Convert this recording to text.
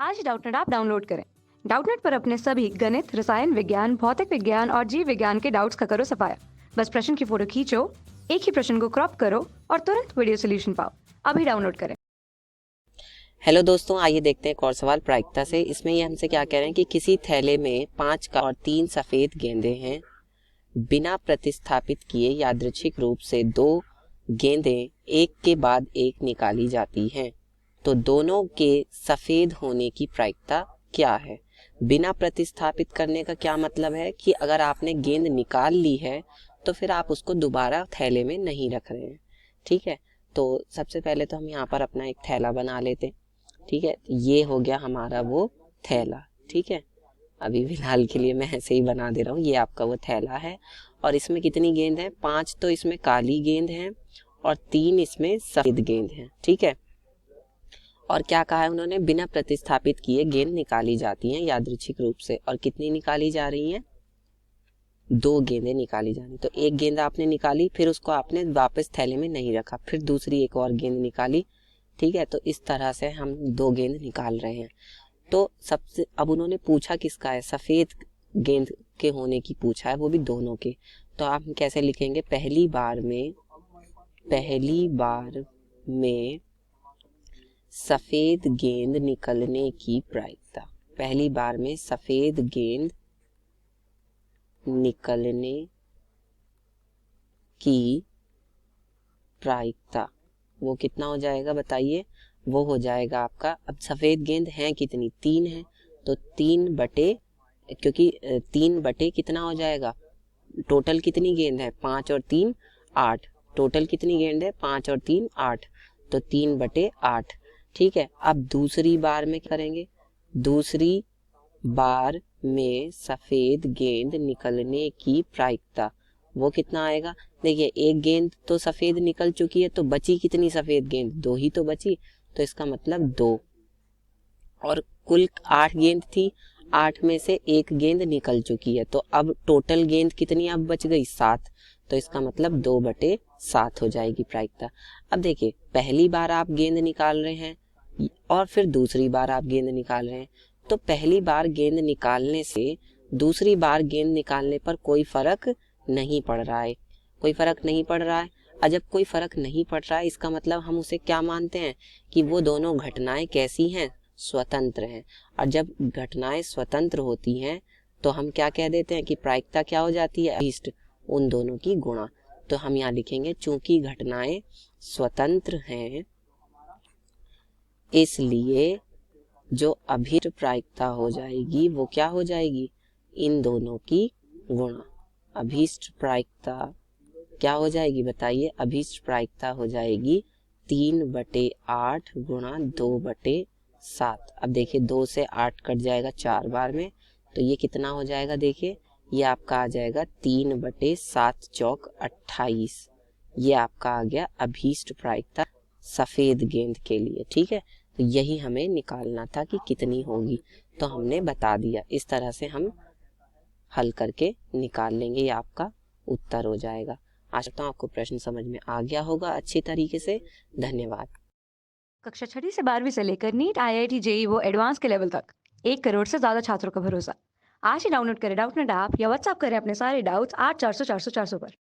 आज ही Doubtnut app download करें। Doubtnut पर अपने सभी गणित, रसायन विज्ञान, भौतिक विज्ञान और जीव विज्ञान के डाउट्स का करो सफाया। बस प्रश्न की फोटो खींचो, एक ही प्रश्न को क्रॉप करो और तुरंत वीडियो सोल्यूशन पाओ। अभी डाउनलोड करें। हेलो दोस्तों, आइए देखते हैं एक और सवाल प्रायिकता से। इसमें ये हमसे क्या कह रहे हैं कि किसी थैले में 5 का और 3 सफेद गेंदें हैं। बिना प्रतिस्थापित किए यादृच्छिक रूप से 2 गेंदें एक के बाद एक निकाली जाती हैं, तो दोनों के सफेद होने की प्रायिकता क्या है। बिना प्रतिस्थापित करने का क्या मतलब है कि अगर आपने गेंद निकाल ली है तो फिर आप उसको दोबारा थैले में नहीं रख रहे हैं। ठीक है, तो सबसे पहले तो हम यहाँ पर अपना एक थैला बना लेते हैं। ठीक है, ये हो गया हमारा वो थैला। ठीक है, अभी फिलहाल के लिए मैं ऐसे ही बना दे रहा हूँ। ये आपका वो थैला है और इसमें कितनी गेंद है? 5 तो इसमें काली गेंद है और 3 इसमें सफेद गेंद है। ठीक है, और क्या कहा है उन्होंने? बिना प्रतिस्थापित किए गेंद निकाली जाती हैं यादृच्छिक रूप से। और कितनी निकाली जा रही हैं? 2 गेंदें निकाली जानी। तो एक गेंद आपने निकाली, फिर उसको आपने वापस थैले में नहीं रखा, फिर दूसरी एक और गेंद निकाली। ठीक है, तो इस तरह से हम 2 गेंद निकाल रहे हैं। तो सबसे अब उन्होंने पूछा किसका है? सफेद गेंद के होने की पूछा है, वो भी दोनों के। तो आप कैसे लिखेंगे? पहली बार में सफेद गेंद निकलने की प्रायिकता। पहली बार में सफेद गेंद निकलने की प्रायिकता वो कितना हो जाएगा बताइए? वो हो जाएगा आपका, अब सफेद गेंद हैं कितनी? 3 है, तो 3 बटे, क्योंकि 3 बटे कितना हो जाएगा? टोटल कितनी गेंद है? 5 और 3 8। टोटल कितनी गेंद है? 5 और 3 8, तो 3 बटे 8। ठीक है, अब दूसरी बार में करेंगे। दूसरी बार में सफेद गेंद निकलने की प्रायिकता वो कितना आएगा? देखिए, एक गेंद तो सफेद निकल चुकी है, तो बची कितनी सफेद गेंद? 2 ही तो बची, तो इसका मतलब 2। और कुल 8 गेंद थी, 8 में से एक गेंद निकल चुकी है, तो अब टोटल गेंद कितनी अब बच गई? 7, तो इसका मतलब 2 बटे 7 हो जाएगी प्रायिकता। अब देखिए, पहली बार आप गेंद निकाल रहे हैं और फिर दूसरी बार आप गेंद निकाल रहे हैं, तो पहली बार गेंद निकालने से दूसरी बार गेंद निकालने पर कोई फर्क नहीं पड़ रहा है। कोई फर्क नहीं पड़ रहा है। और जब कोई फर्क नहीं पड़ रहा है, इसका मतलब हम उसे क्या मानते हैं कि वो दोनों घटनाएं कैसी हैं? स्वतंत्र हैं। और जब घटनाएं स्वतंत्र होती हैं तो हम क्या कह देते हैं कि प्रायिकता क्या हो जाती है? अभीष्ट उन दोनों की गुणा। तो हम यहाँ लिखेंगे, चूंकि घटनाएं स्वतंत्र हैं इसलिए जो अभीष्ट प्रायिकता हो जाएगी वो क्या हो जाएगी? इन दोनों की गुणा। अभीष्ट प्रायिकता क्या हो जाएगी बताइए? अभीष्ट प्रायिकता हो जाएगी 3 बटे 8 गुणा 2 बटे 7। अब देखिए, 2 से 8 कट जाएगा 4 बार में, तो ये कितना हो जाएगा? देखिए, ये आपका आ जाएगा 3 बटे 7 चौक 28। ये आपका आ गया अभीष्ट प्रायिकता सफेद गेंद के लिए। ठीक है, तो यही हमें निकालना था कि कितनी होगी, तो हमने बता दिया। इस तरह से हम हल करके निकाल लेंगे, ये आपका उत्तर हो जाएगा। आशा करता हूँ आपको प्रश्न समझ में आ गया होगा अच्छी तरीके से। धन्यवाद। कक्षा 6 से 12वीं से लेकर नीट, IIT, JEE वो एडवांस के लेवल तक 1 करोड़ से ज्यादा छात्रों का भरोसा। आज ही डाउनलोड करें डाउटनेट ऐप या व्हाट्सएप करें अपने सारे डाउट्स 8400 400 400 पर।